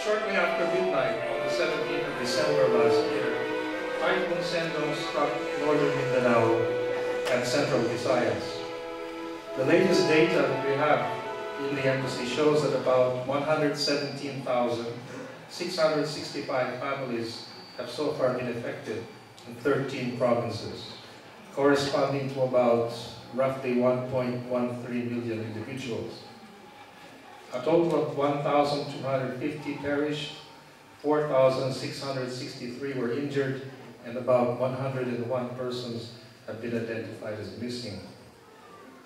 Shortly after midnight on the 17th of December last year, Typhoon Sendong struck northern Mindanao and central Visayas. The latest data that we have in the embassy shows that about 117,665 families have so far been affected in 13 provinces, corresponding to about roughly 1.13 million individuals. A total of 1,250 perished, 4,663 were injured, and about 101 persons have been identified as missing.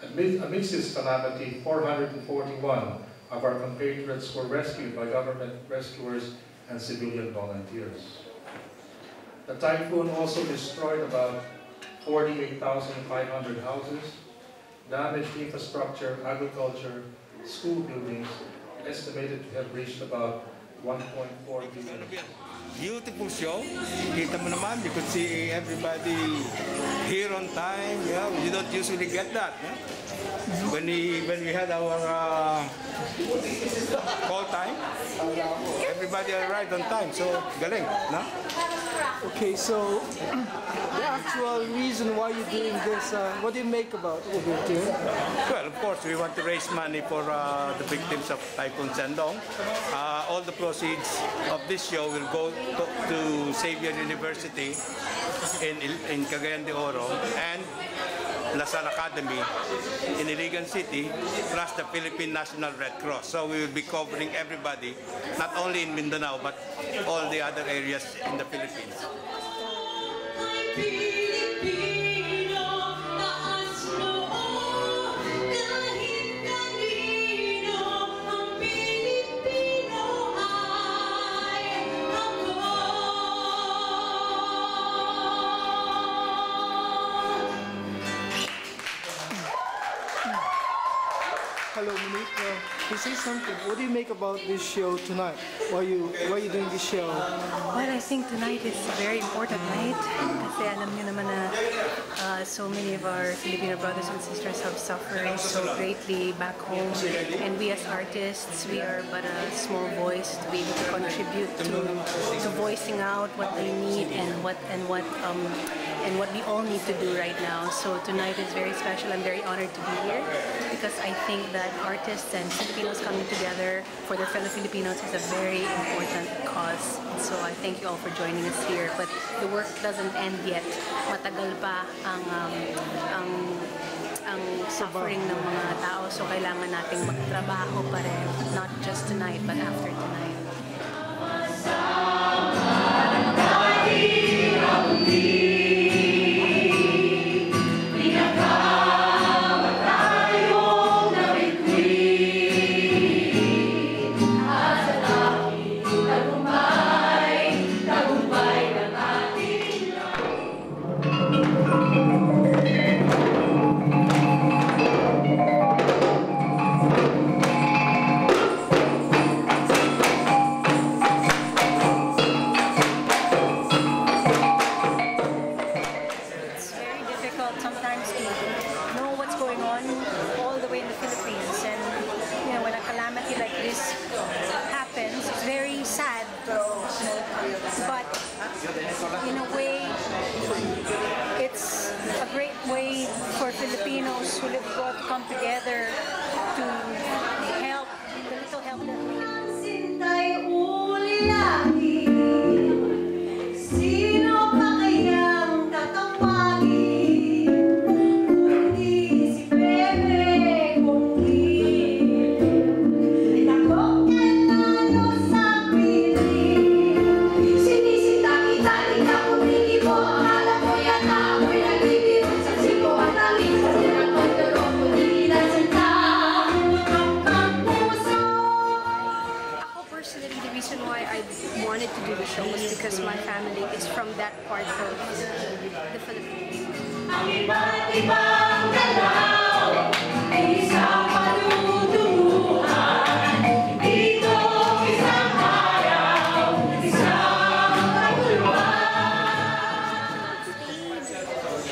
Amidst this calamity, 441 of our compatriots were rescued by government rescuers and civilian volunteers. The typhoon also destroyed about 48,500 houses, damaged infrastructure, agriculture, school buildings, estimated to have reached about 1.4 billion. Beautiful show. Kita mo naman, you could see everybody here on time. Yeah, you don't usually get that. Yeah? When we had our call time, everybody arrived on time. So galing, no? Okay, so the actual reason why you're doing this, what do you make about what you're doing? Well, of course, we want to raise money for the victims of Typhoon Sendong. All the proceeds of this show will go to Xavier University in Cagayan de Oro and LaSalle Academy in Iligan City, plus the Philippine National Red Cross. So we will be covering everybody, not only in Mindanao, but all the other areas in the Philippines. Hello, Monique. You say something. What do you make about this show tonight? Why are you doing this show? Well, I think tonight is a very important night kasi alam niyo naman na so many of our Filipino brothers and sisters have suffered so greatly back home, and we as artists, we are but a small voice to be able to contribute to voicing out what they need and what we all need to do right now. So tonight is very special. I'm very honored to be here because I think that artists and Filipinos coming together for their fellow Filipinos is a very important cause. So I thank you all for joining us here. But the work doesn't end yet. Matagal pa ang suffering ng mga tao. So kailangan nating magtrabaho pa rin, not just tonight, but after tonight. In a way, it's a great way for Filipinos who live abroad to come together to help, the little help that we can. To do the show was because my family is from that part of the Philippines.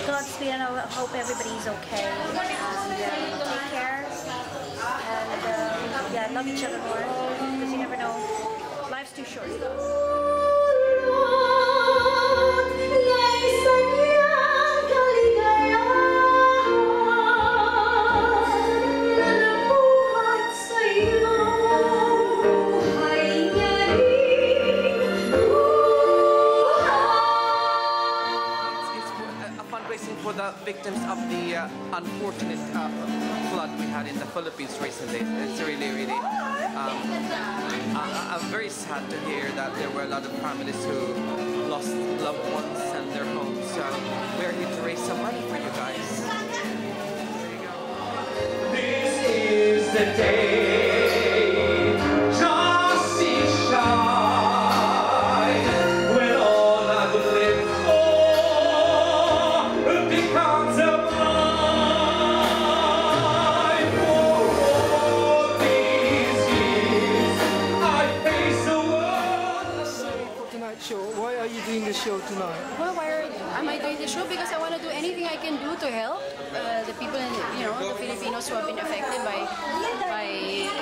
Godspeed, and I hope everybody's okay. Take care, and yeah, love each other more because you never know. Life's too short. For the victims of the unfortunate flood we had in the Philippines recently. It's really, really I'm very sad to hear that there were a lot of families who lost loved ones and their homes. So we're here to raise some money for you guys. There you go. This is the day. Why are you doing the show tonight? Well, why am I doing the show? Because I want to do anything I can do to help the people, the Filipinos who have been affected by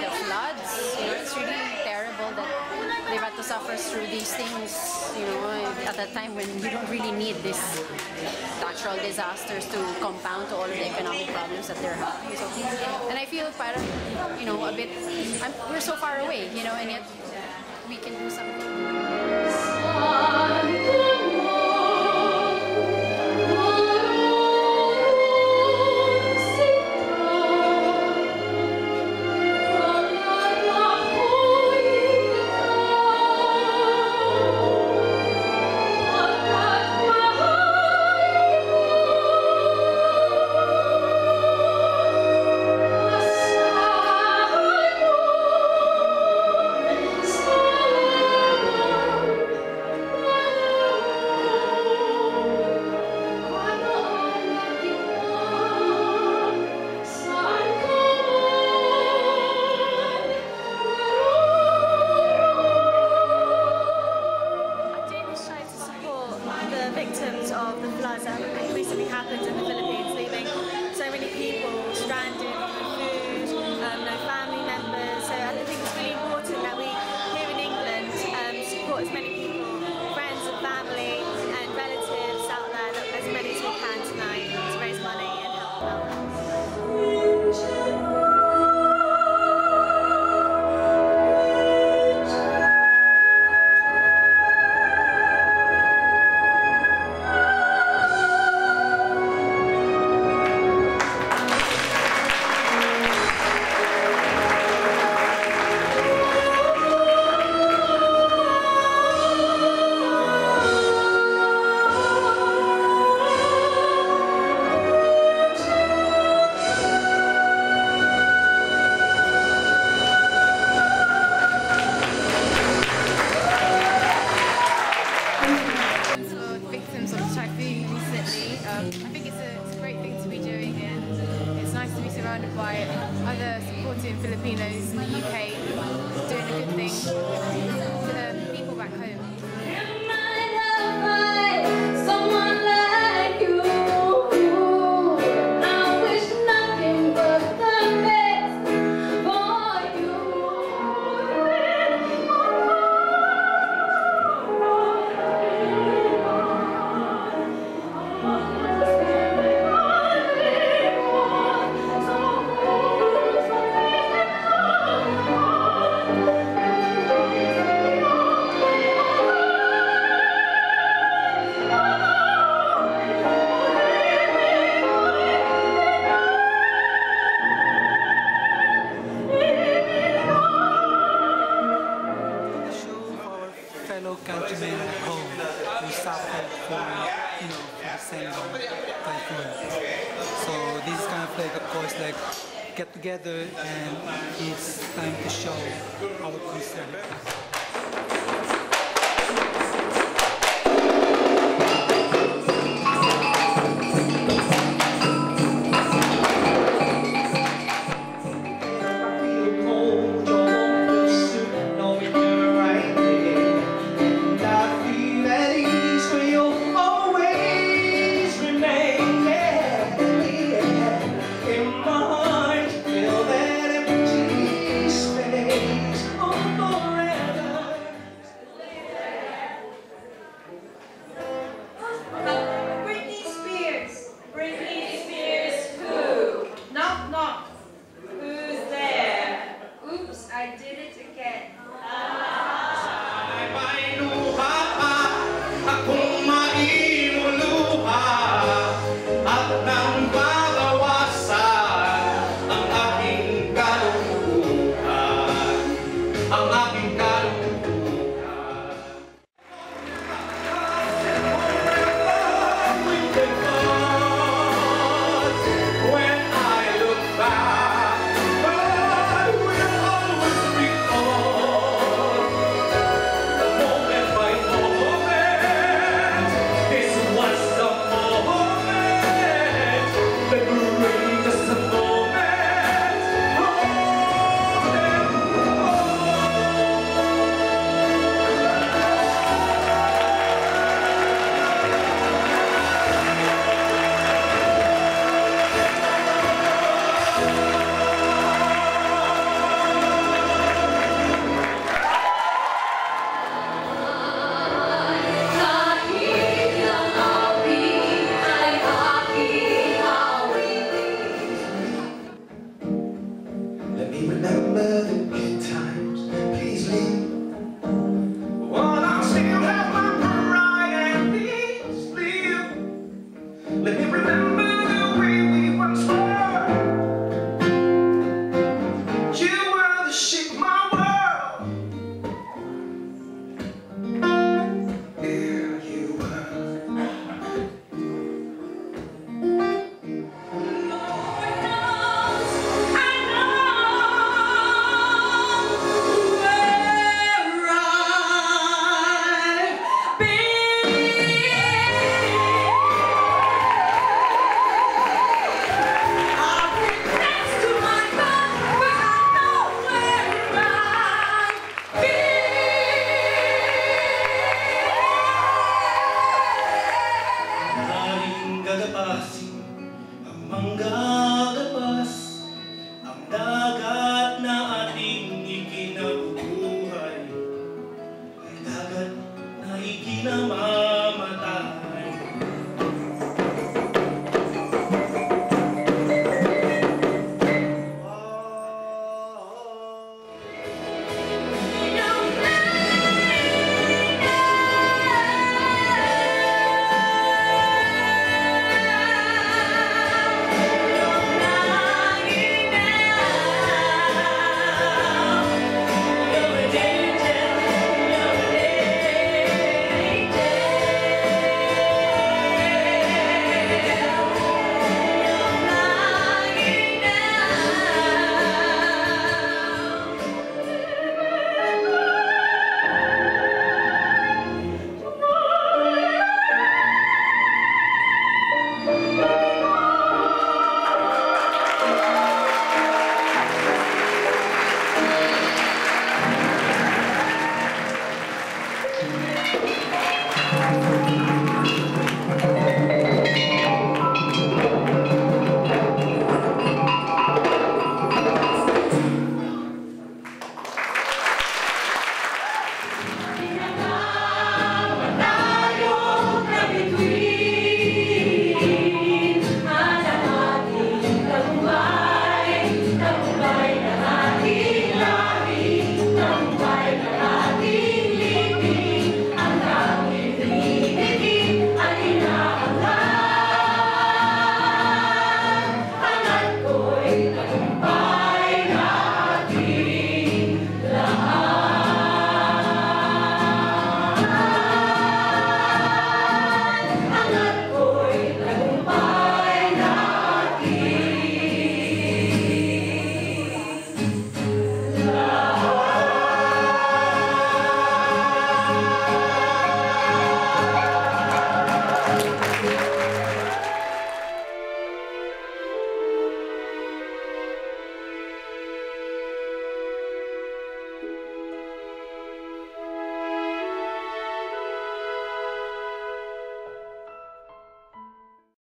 the floods. It's really terrible that they've had to suffer through these things, at a time when you don't really need these natural disasters to compound to all of the economic problems that they're having. So, and I feel parang, a bit, we're so far away, and yet we can do something. Victims of the floods that recently happened in the Philippines, leaving so many people stranded with food, no family members. So I think it's really important that we here in England support as many people, friends and family and relatives out there, as many as we can tonight to raise money and help others. Victims of the typhoon recently. I think it's a great thing to be doing, and it's nice to be surrounded by other supporting Filipinos in the UK doing a good thing for the people back home. Someone like you, I wish nothing but the best for you. Countrymen at home who suffered from, the same typhoon. So this is kind of like, of course, like get together, and it's time to show our concern.